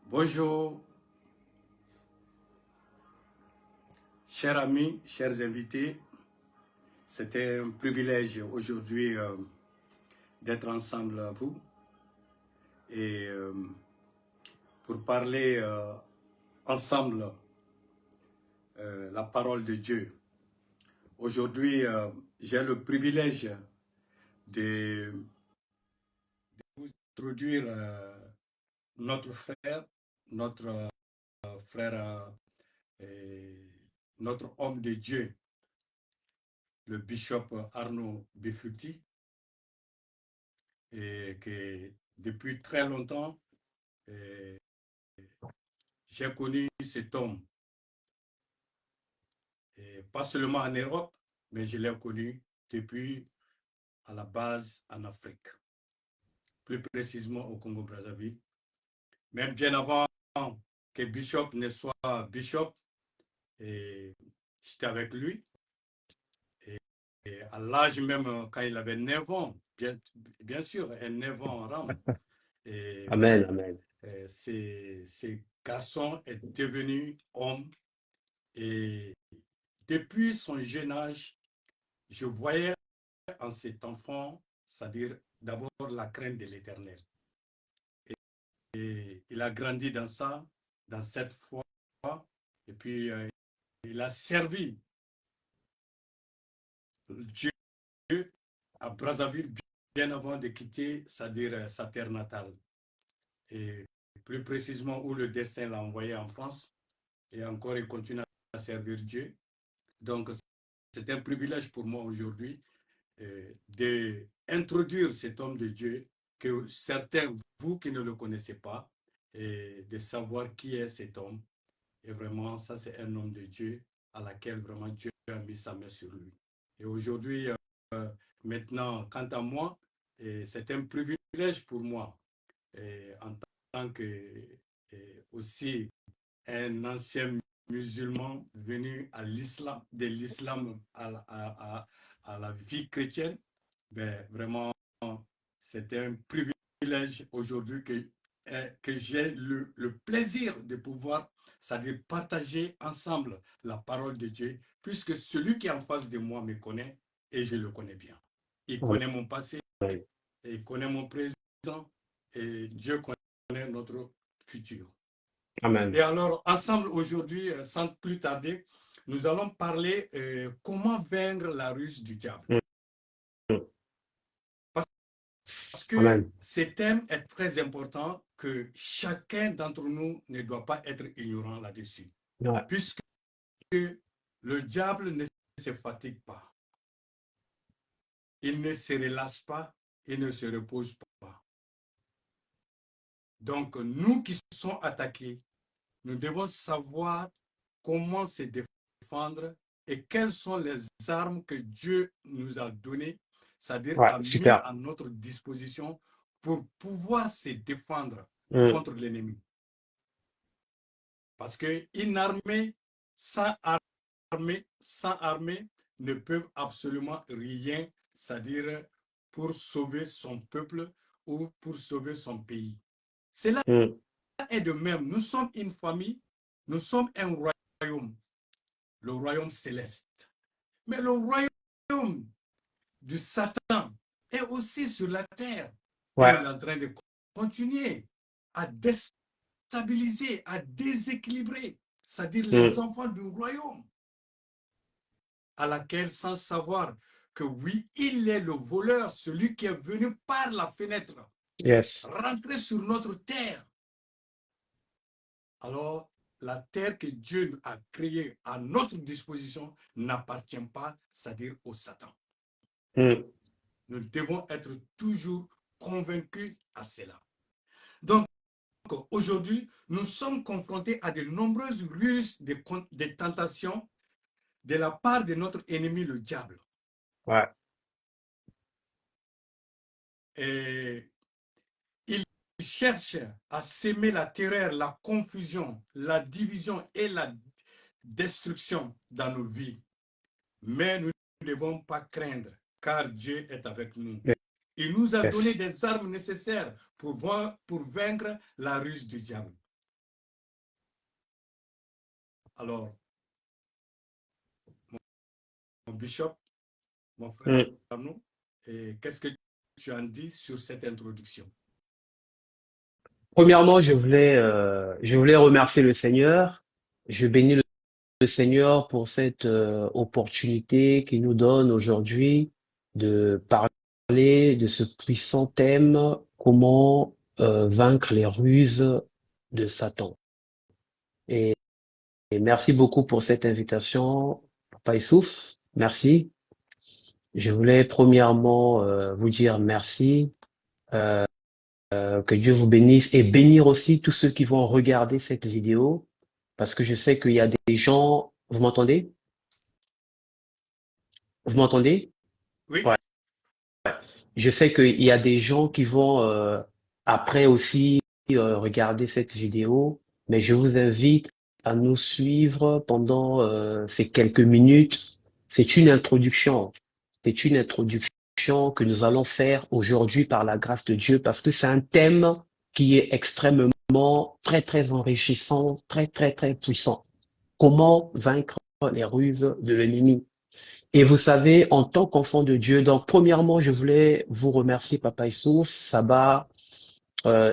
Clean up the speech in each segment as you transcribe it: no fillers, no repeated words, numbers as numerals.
Bonjour, chers amis, chers invités. C'était un privilège aujourd'hui d'être ensemble à vous et pour parler ensemble la parole de Dieu. Aujourd'hui, j'ai le privilège de vous introduire notre frère, notre frère, notre homme de Dieu, le bishop Arnaud Bifuti, et que depuis très longtemps, j'ai connu cet homme, et pas seulement en Europe, mais je l'ai connu depuis à la base en Afrique, plus précisément au Congo-Brazzaville. Même bien avant que Bishop ne soit Bishop, j'étais avec lui. Et à l'âge même, quand il avait 9 ans, bien sûr, 9 ans en rame. Et Amen, amen. ces garçons est devenu homme. Et depuis son jeune âge, je voyais en cet enfant, c'est-à-dire d'abord la crainte de l'Éternel. Et il a grandi dans ça, dans cette foi. Et puis, il a servi Dieu à Brazzaville bien avant de quitter, c'est-à-dire sa terre natale. Et plus précisément où le destin l'a envoyé en France. Et encore, il continue à servir Dieu. Donc, c'est un privilège pour moi aujourd'hui d'introduire cet homme de Dieu, que certains, vous qui ne le connaissez pas, et de savoir qui est cet homme. Et vraiment, ça, c'est un homme de Dieu à laquelle vraiment Dieu a mis sa main sur lui. Et aujourd'hui, maintenant, quant à moi, c'est un privilège pour moi, en tant que aussi un ancien musulman venu à l'islam, de l'islam à la vie chrétienne. Ben, vraiment, c'est un privilège aujourd'hui que j'ai le plaisir de pouvoir, c'est-à-dire partager ensemble la parole de Dieu, puisque celui qui est en face de moi me connaît et je le connais bien. Il connaît mon passé, Amen. et il connaît mon présent, et Dieu connaît notre futur. Amen. Et alors, ensemble aujourd'hui, sans plus tarder, nous allons parler comment vaincre la ruse du diable. Mm. Parce que Amen. ce thème est très important, que chacun d'entre nous ne doit pas être ignorant là-dessus. Ouais. Puisque le diable ne se fatigue pas. Il ne se relâche pas, il ne se repose pas. Donc, nous qui sommes attaqués, nous devons savoir comment se défendre et quelles sont les armes que Dieu nous a données, c'est-à-dire Ouais, a mis super. à notre disposition pour pouvoir se défendre Mm. contre l'ennemi. Parce qu'une armée sans armée ne peut absolument rien, c'est-à-dire pour sauver son peuple ou pour sauver son pays. Cela Mm. est de même. Nous sommes une famille, nous sommes un royaume, le royaume céleste. Mais le royaume du Satan est aussi sur la terre. Et Ouais. il est en train de continuer à déstabiliser, à déséquilibrer, c'est-à-dire les enfants du royaume, à laquelle, sans savoir que oui, il est le voleur, celui qui est venu par la fenêtre, Yes. rentrer sur notre terre. Alors, la terre que Dieu a créée à notre disposition n'appartient pas, c'est-à-dire au Satan. Mm. Nous devons être toujours convaincus à cela. Donc, aujourd'hui, nous sommes confrontés à de nombreuses ruses de tentations de la part de notre ennemi, le diable. Ouais. Et il cherche à s'aimer la terreur, la confusion, la division et la destruction dans nos vies. Mais nous ne devons pas craindre, car Dieu est avec nous. Il nous a donné Yes. des armes nécessaires pour vaincre la ruse du diable. Alors, mon bishop, mon frère Arnaud, qu'est-ce que tu en dis sur cette introduction? Premièrement, je voulais remercier le Seigneur. Je bénis le Seigneur pour cette opportunité qu'il nous donne aujourd'hui de parler de ce puissant thème, comment vaincre les ruses de Satan. Et, et merci beaucoup pour cette invitation, Papa Issouf. Merci. Je voulais premièrement vous dire merci, que Dieu vous bénisse et bénir aussi tous ceux qui vont regarder cette vidéo, parce que je sais qu'il y a des gens. Vous m'entendez? Vous m'entendez? Oui, Ouais. Je sais qu'il y a des gens qui vont après aussi regarder cette vidéo, mais je vous invite à nous suivre pendant ces quelques minutes. C'est une introduction. C'est une introduction que nous allons faire aujourd'hui par la grâce de Dieu, parce que c'est un thème qui est extrêmement très très enrichissant, très très très puissant. Comment vaincre les ruses de l'ennemi? Et vous savez, en tant qu'enfant de Dieu, donc premièrement, je voulais vous remercier, Papa Issouf, Saba,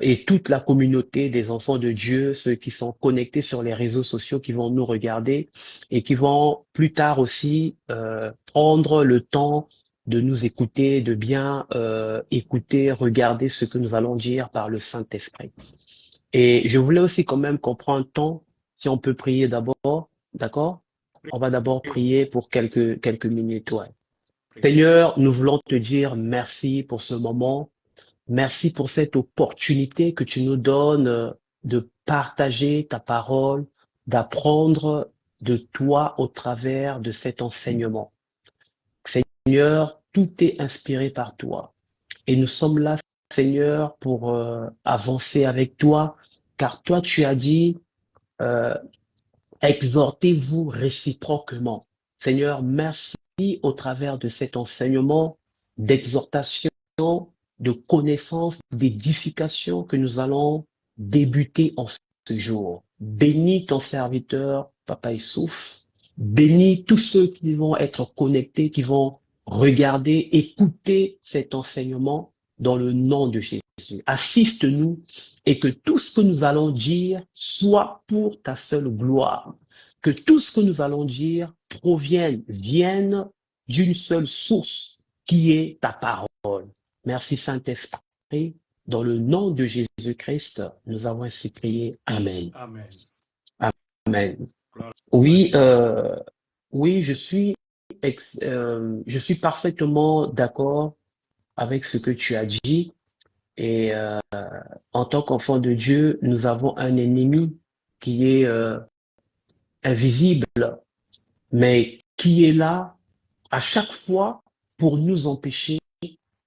et toute la communauté des enfants de Dieu, ceux qui sont connectés sur les réseaux sociaux, qui vont nous regarder et qui vont plus tard aussi prendre le temps de nous écouter, de bien écouter, regarder ce que nous allons dire par le Saint-Esprit. Et je voulais aussi quand même qu'on prenne un temps, si on peut prier d'abord, d'accord? On va d'abord prions, prier pour quelques minutes, ouais. prions. Seigneur, nous voulons te dire merci pour ce moment. Merci pour cette opportunité que tu nous donnes de partager ta parole, d'apprendre de toi au travers de cet enseignement. Seigneur, tout est inspiré par toi. Et nous sommes là, Seigneur, pour avancer avec toi, car toi, tu as dit, euh, exhortez-vous réciproquement. Seigneur, merci au travers de cet enseignement d'exhortation, de connaissance, d'édification que nous allons débuter en ce jour. Bénis ton serviteur, Papa Issouf. Bénis tous ceux qui vont être connectés, qui vont regarder, écouter cet enseignement dans le nom de Jésus. Assiste-nous et que tout ce que nous allons dire soit pour ta seule gloire. Que tout ce que nous allons dire vienne d'une seule source qui est ta parole. Merci Saint-Esprit. Dans le nom de Jésus-Christ, nous avons ainsi prié. Amen. Amen. Amen. Gloire à Oui, Dieu. oui, je suis parfaitement d'accord avec ce que tu as dit. Et en tant qu'enfant de Dieu, nous avons un ennemi qui est invisible, mais qui est là à chaque fois pour nous empêcher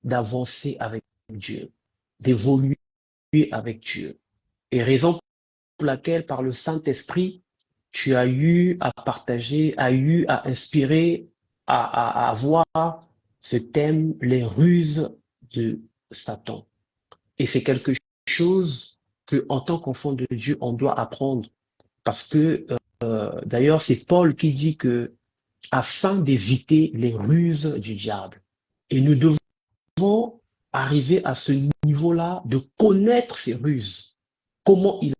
d'avancer avec Dieu, d'évoluer avec Dieu. Et raison pour laquelle, par le Saint-Esprit, tu as eu à partager, as eu à inspirer, à avoir ce thème, les ruses de Satan. Et c'est quelque chose que, en tant qu'enfant de Dieu, on doit apprendre. Parce que, d'ailleurs, c'est Paul qui dit que, afin d'éviter les ruses du diable. Et nous devons arriver à ce niveau-là de connaître ses ruses, comment il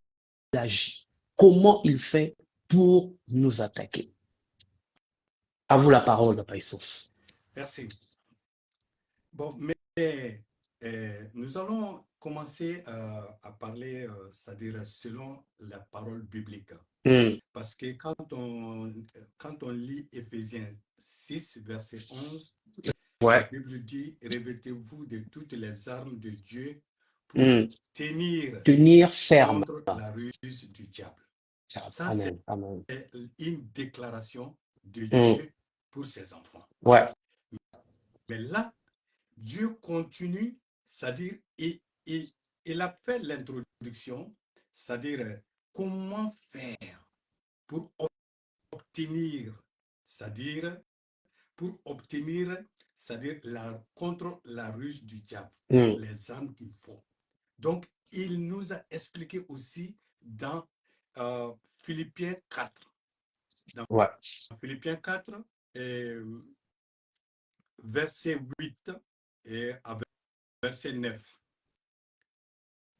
agit, comment il fait pour nous attaquer. À vous la parole, Papa Issouf. Merci. Bon, mais nous allons commencer à parler, c'est-à-dire selon la parole biblique. Parce que quand on lit Éphésiens 6, verset 11, la Ouais. Bible dit, revêtez-vous de toutes les armes de Dieu pour Mm. tenir Tenir ferme. contre la ruse du diable. Ça, c'est Amen. Amen. une déclaration de Mm. Dieu pour ses enfants. Ouais. Mais là, Dieu continue, c'est-à-dire, il a fait l'introduction, c'est-à-dire comment faire pour obtenir, c'est-à-dire pour obtenir, c'est-à-dire contre la ruse du diable, Mm. les armes qu'il faut. Donc, il nous a expliqué aussi dans Philippiens 4, Dans Ouais. Philippiens 4, et verset 8 et avec verset 9.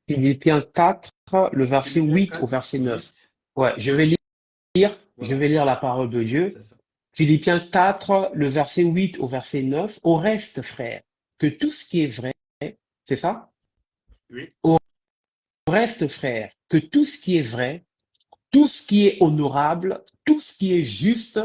Philippiens 4, le verset Philippiens 8 au 4, verset 9. 8. Ouais, je Voilà, vais lire la parole de Dieu. c'est ça. Philippiens 4, le verset 8 au verset 9. Au reste, frère, que tout ce qui est vrai, c'est ça? Oui, Au reste, frère, que tout ce qui est vrai, tout ce qui est honorable, tout ce qui est juste,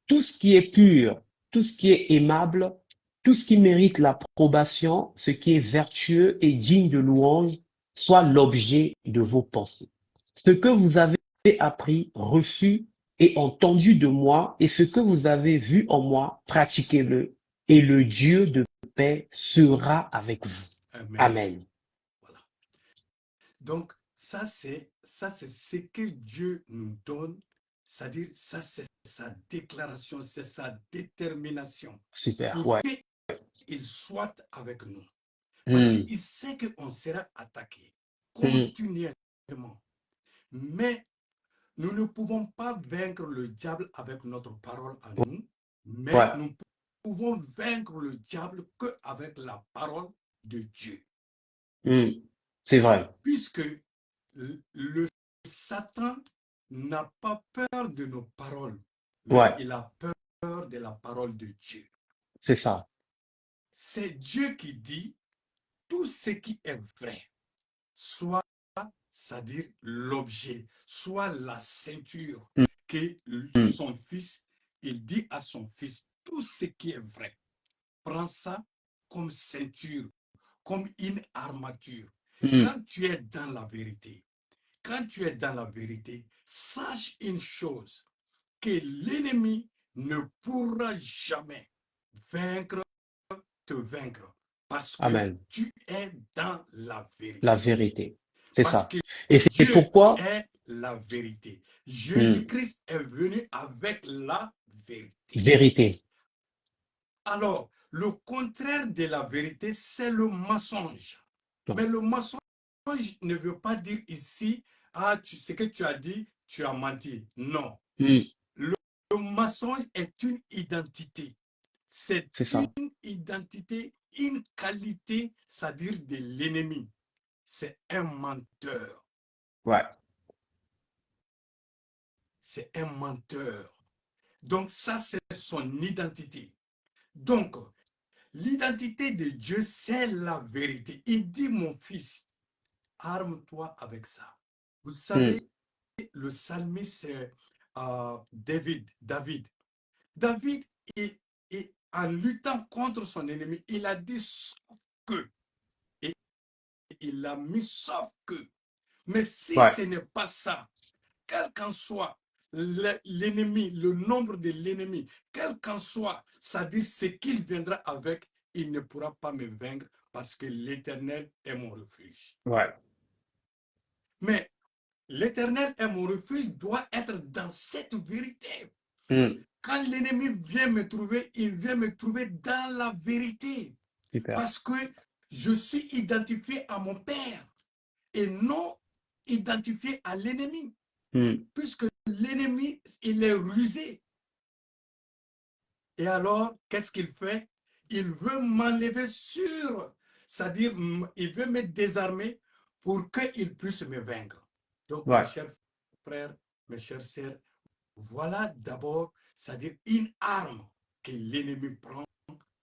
tout ce qui est pur, tout ce qui est aimable, tout ce qui mérite l'approbation, ce qui est vertueux et digne de louange, soit l'objet de vos pensées. Ce que vous avez appris, reçu et entendu de moi, et ce que vous avez vu en moi, pratiquez-le, et le Dieu de paix sera avec vous. amen. Amen. Voilà. Donc, ça, c'est ce que Dieu nous donne, c'est-à-dire, ça, c'est sa déclaration, c'est sa détermination Super, pour ouais. qu'il soit avec nous. Parce Hmm, qu'il sait qu'on sera attaqué hmm, continuellement. Mais nous ne pouvons pas vaincre le diable avec notre parole à nous, mais ouais, nous pouvons vaincre le diable qu'avec la parole de Dieu. hmm. C'est vrai. Puisque le Satan n'a pas peur de nos paroles, mais Ouais, il a peur de la parole de Dieu. c'est ça. C'est Dieu qui dit tout ce qui est vrai, soit, c'est-à-dire l'objet, soit la ceinture Hmm, que hmm, son fils, il dit à son fils, tout ce qui est vrai, prends ça comme ceinture, comme une armature. hmm. Quand tu es dans la vérité, quand tu es dans la vérité, sache une chose, que l'ennemi ne pourra jamais vaincre, te vaincre, parce que Amen. tu es dans la La vérité. vérité. C'est Parce ça. que Et c'est Dieu pourquoi, est la vérité. hmm, Jésus-Christ est venu avec la vérité. vérité. Alors, le contraire de la vérité, c'est le mensonge. Non. Mais le mensonge ne veut pas dire ici, ah, ce que tu as dit, tu as menti. Non. Hmm, Le, le mensonge est une identité. C'est c'est ça. une identité, une qualité, c'est-à-dire de l'ennemi. C'est un menteur. Ouais. C'est un menteur. Donc ça, c'est son identité. Donc, l'identité de Dieu, c'est la vérité. Il dit, mon fils, arme-toi avec ça. Vous Hmm, savez, le psalmiste, c'est David. David, en luttant contre son ennemi, il a dit sauf que. Et il a mis sauf que. Mais si ouais. ce n'est pas ça, quel qu'en soit l'ennemi, le nombre de l'ennemi, quel qu'en soit, c'est-à-dire ce qu'il viendra avec, il ne pourra pas me vaincre parce que l'Éternel est mon refuge. Ouais. Mais l'Éternel est mon refuge doit être dans cette vérité. Hmm, Quand l'ennemi vient me trouver, il vient me trouver dans la vérité. super. Parce que je suis identifié à mon Père et non identifié à l'ennemi. Hmm, Puisque l'ennemi, il est rusé. Et alors, qu'est-ce qu'il fait? Il veut m'enlever sur, c'est-à-dire, il veut me désarmer pour qu'il puisse me vaincre. Donc, mes ouais. chers frères, mes chères sœurs, voilà d'abord, c'est-à-dire une arme que l'ennemi prend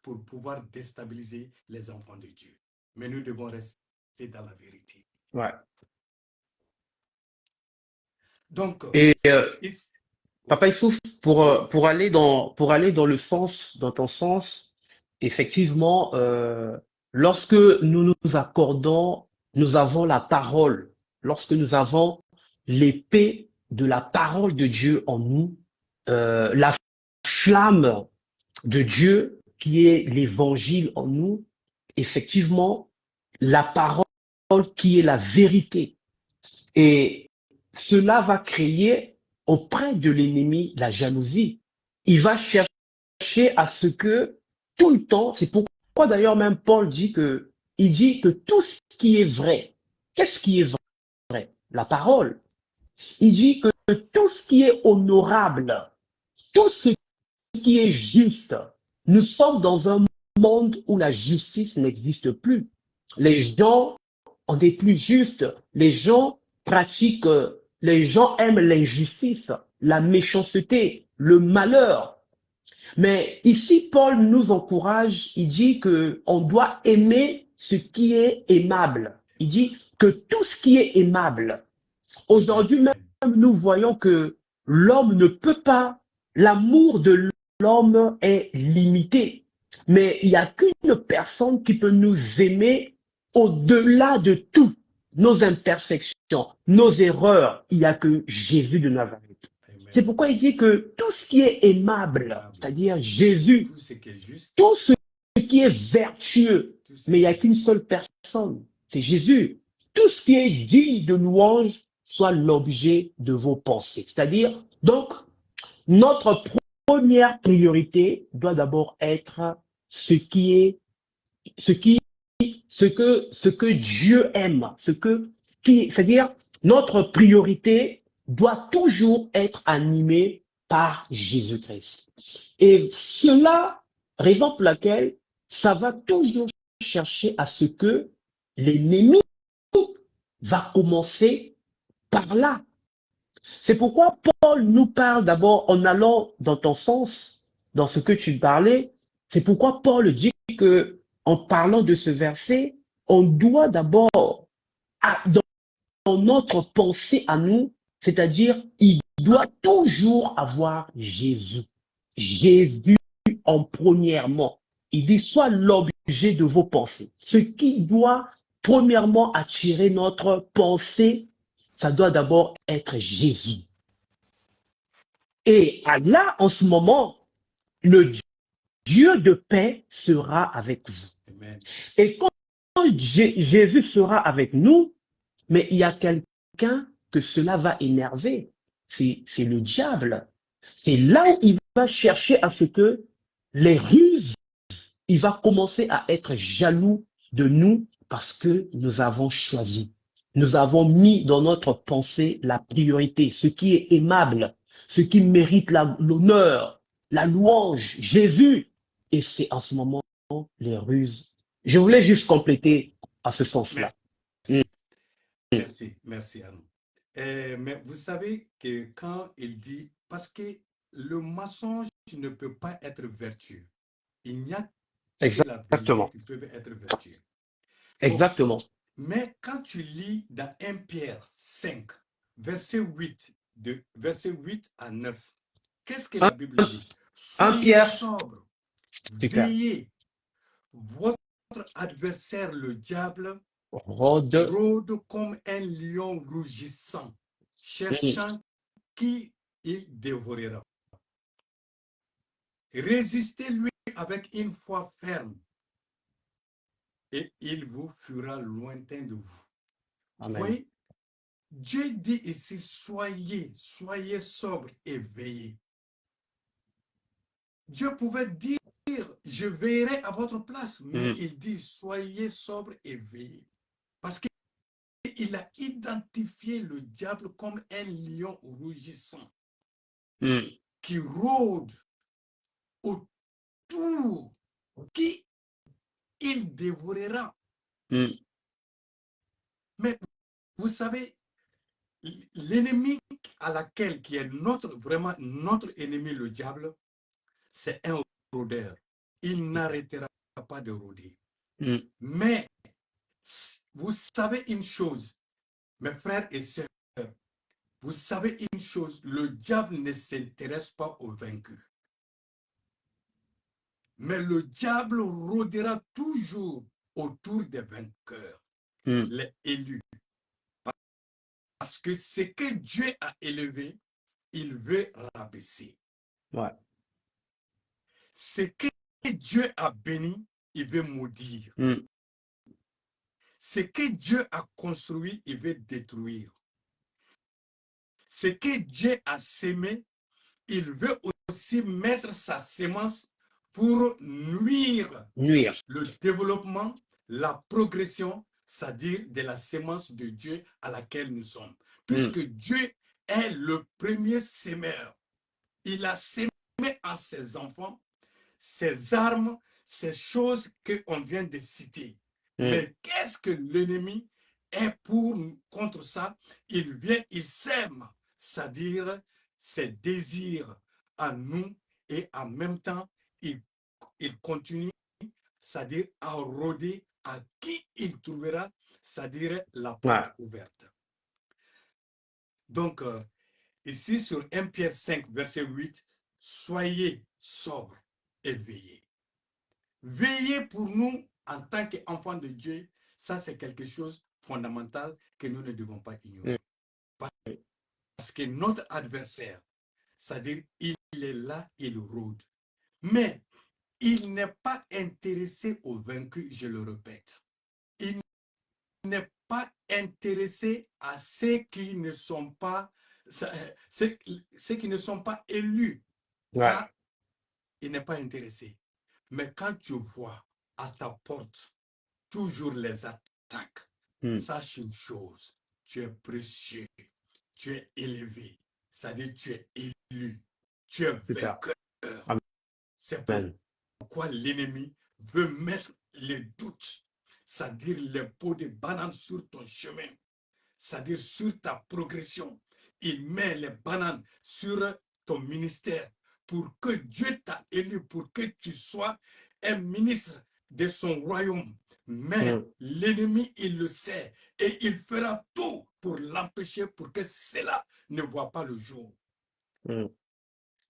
pour pouvoir déstabiliser les enfants de Dieu. Mais nous devons rester dans la vérité. Ouais. Donc, Et oui, Papa Youssouf, oui, pour aller dans le sens, dans ton sens, effectivement, lorsque nous nous accordons, nous avons la parole, lorsque nous avons l'épée de la parole de Dieu en nous, la flamme de Dieu qui est l'évangile en nous, effectivement, la parole qui est la vérité. Et cela va créer auprès de l'ennemi la jalousie. Il va chercher à ce que tout le temps, c'est pourquoi d'ailleurs même Paul dit que, il dit que tout ce qui est vrai, qu'est-ce qui est vrai? La parole. Il dit que tout ce qui est honorable, tout ce qui est juste. Nous sommes dans un monde où la justice n'existe plus. Les gens, on n'est plus juste. Les gens pratiquent, les gens aiment l'injustice, la méchanceté, le malheur. Mais ici, Paul nous encourage, il dit que on doit aimer ce qui est aimable. Il dit que tout ce qui est aimable. Aujourd'hui même, nous voyons que l'homme ne peut pas, l'amour de l'homme est limité. Mais il n'y a qu'une personne qui peut nous aimer au-delà de tout, nos imperfections, nos erreurs. Il n'y a que Jésus de Nazareth. C'est Amen. pourquoi il dit que tout ce qui est aimable, Aimable. c'est-à-dire Jésus, Tout ce qui est juste, tout ce qui est vertueux, tout ce mais il n'y qui a est qu'une vertueux. seule personne, c'est Jésus. Tout ce qui est digne de louange soit l'objet de vos pensées. C'est-à-dire, donc, notre première priorité doit d'abord être ce qui est, ce qui, ce que Dieu aime, c'est-à-dire, notre priorité doit toujours être animée par Jésus-Christ. Et cela, raison pour laquelle ça va toujours chercher à ce que l'ennemi va commencer par là. C'est pourquoi Paul nous parle d'abord en allant dans ton sens, dans ce que tu parlais. C'est pourquoi Paul dit que, en parlant de ce verset, on doit d'abord, dans notre pensée à nous, c'est-à-dire, il doit toujours avoir Jésus. Jésus en premièrement. Il dit, soit l'objet de vos pensées. Ce qui doit premièrement attirer notre pensée, ça doit d'abord être Jésus. Et là, en ce moment, le Dieu de paix sera avec vous. Amen. Et quand Jésus sera avec nous, mais il y a quelqu'un que cela va énerver. C'est le diable. C'est là où il va chercher à ce que les ruses, il va commencer à être jaloux de nous parce que nous avons choisi. Nous avons mis dans notre pensée la priorité, ce qui est aimable, ce qui mérite l'honneur, la louange, Jésus. Et c'est en ce moment les ruses. Je voulais juste compléter à ce sens-là. Merci. Merci. Merci, Anne. Mais vous savez que quand il dit, parce que le mensonge ne peut pas être vertueux. Il n'y a que la vérité Exactement. qui peut être vertueux. Bon, Exactement. mais quand tu lis dans 1 Pierre 5, verset 8 à 9, qu'est-ce que la Bible dit? Un Soyez Pierre, sobres, super. veillez. Votre adversaire, le diable, Rode. rôde comme un lion rougissant, cherchant qui il dévorera. Résistez-lui avec une foi ferme et il vous fera lointain de vous. Vous Amen. voyez, Dieu dit ici, soyez sobres et veillez. Dieu pouvait dire, je veillerai à votre place, mais il dit, soyez sobres et veillez. Parce qu'il a identifié le diable comme un lion rougissant qui rôde autour, qui il dévorera. Mais vous savez, l'ennemi à laquelle, qui est vraiment notre ennemi, le diable, c'est un rôdeur. Il n'arrêtera pas de rôder. Mais vous savez une chose, mes frères et sœurs, vous savez une chose, le diable ne s'intéresse pas aux vaincus. Mais le diable rôdera toujours autour des vainqueurs, les élus. Parce que ce que Dieu a élevé, il veut rabaisser. Ouais. Ce que Dieu a béni, il veut maudire. Ce que Dieu a construit, il veut détruire. Ce que Dieu a sémé, il veut aussi mettre sa sémence pour nuire le développement, la progression, c'est-à-dire de la sémence de Dieu à laquelle nous sommes. Puisque Dieu est le premier sémeur. Il a sémé à ses enfants, ces armes, ces choses qu'on vient de citer. Mais qu'est-ce que l'ennemi est pour contre ça? Il vient, il sème, c'est-à-dire ses désirs à nous et en même temps, il continue, c'est-à-dire à rôder à qui il trouvera, c'est-à-dire la porte ouverte. Donc, ici sur 1 Pierre 5, verset 8, soyez sobres et veillez. Veiller pour nous en tant qu'enfants de Dieu, ça c'est quelque chose de fondamental que nous ne devons pas ignorer. Parce que notre adversaire, c'est-à-dire il est là, il rôde. Mais il n'est pas intéressé aux vaincus, je le répète. Il n'est pas intéressé à ceux qui ne sont pas, ceux qui ne sont pas élus. Ça, il n'est pas intéressé. Mais quand tu vois à ta porte toujours les attaques, sache une chose, tu es précieux, tu es élevé, c'est-à-dire tu es élu, tu es vainqueur. C'est pourquoi l'ennemi veut mettre les doutes, c'est-à-dire les pots de banane sur ton chemin, c'est-à-dire sur ta progression. Il met les bananes sur ton ministère pour que Dieu t'a élu, pour que tu sois un ministre de son royaume. Mais l'ennemi, il le sait et il fera tout pour l'empêcher, pour que cela ne voit pas le jour.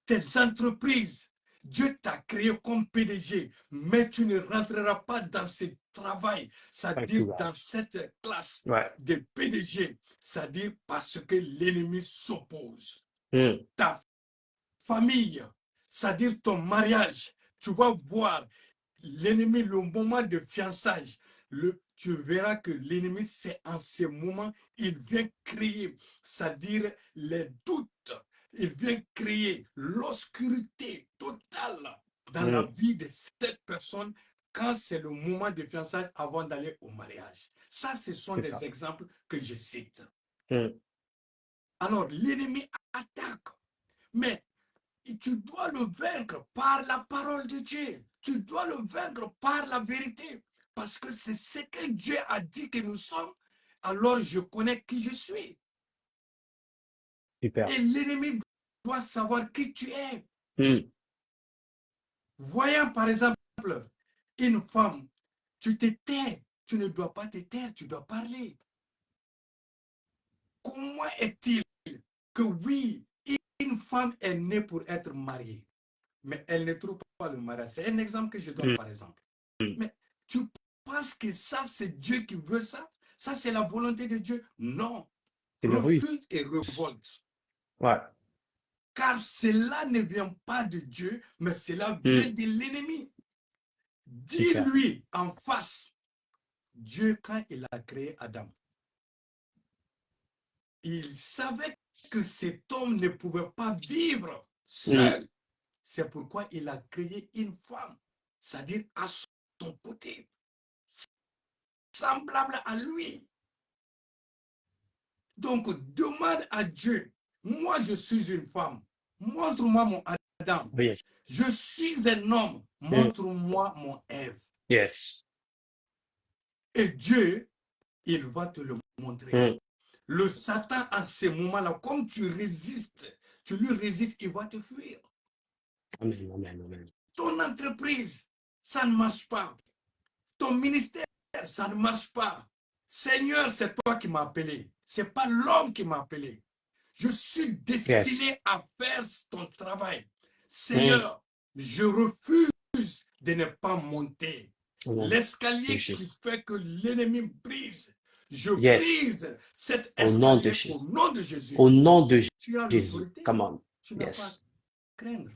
Tes entreprises, Dieu t'a créé comme PDG, mais tu ne rentreras pas dans ce travail, c'est-à-dire dans cette classe de PDG, c'est-à-dire parce que l'ennemi s'oppose. Ta famille, c'est-à-dire ton mariage, tu vas voir l'ennemi, le moment de fiançage, tu verras que l'ennemi, c'est en ce moment, il vient créer, c'est-à-dire les doutes, il vient créer l'obscurité totale dans la vie de cette personne quand c'est le moment de fiançage avant d'aller au mariage. Ça, ce sont des exemples que je cite. Alors, l'ennemi attaque, mais tu dois le vaincre par la parole de Dieu. Tu dois le vaincre par la vérité. Parce que c'est ce que Dieu a dit que nous sommes. Alors je connais qui je suis. Super. Et l'ennemi doit savoir qui tu es. Voyons par exemple une femme. Tu te tais. Tu ne dois pas te taire. Tu dois parler. Comment est-il que oui, une femme est née pour être mariée, mais elle ne trouve pas le mariage? C'est un exemple que je donne par exemple. Mais tu penses que ça, c'est Dieu qui veut ça? Ça, c'est la volonté de Dieu? Non. Refuse et révolte. Car cela ne vient pas de Dieu, mais cela vient de l'ennemi. Dis-lui en face, Dieu, quand il a créé Adam, il savait que cet homme ne pouvait pas vivre seul. C'est pourquoi il a créé une femme, c'est-à-dire à son côté, semblable à lui. Donc, demande à Dieu, moi je suis une femme, montre-moi mon Adam. Je suis un homme, montre-moi mon Ève. Et Dieu, il va te le montrer. Le Satan, à ce moment-là, comme tu résistes, tu lui résistes, il va te fuir. Amen, amen, amen. Ton entreprise, ça ne marche pas. Ton ministère, ça ne marche pas. Seigneur, c'est toi qui m'as appelé. Ce n'est pas l'homme qui m'a appelé. Je suis destiné à faire ton travail. Seigneur, je refuse de ne pas monter l'escalier qui fait que l'ennemi brise. Je brise cet escalier au nom de Jésus. Au nom de Tu as Jésus. l'autorité. Come on. Tu n'as pas à craindre.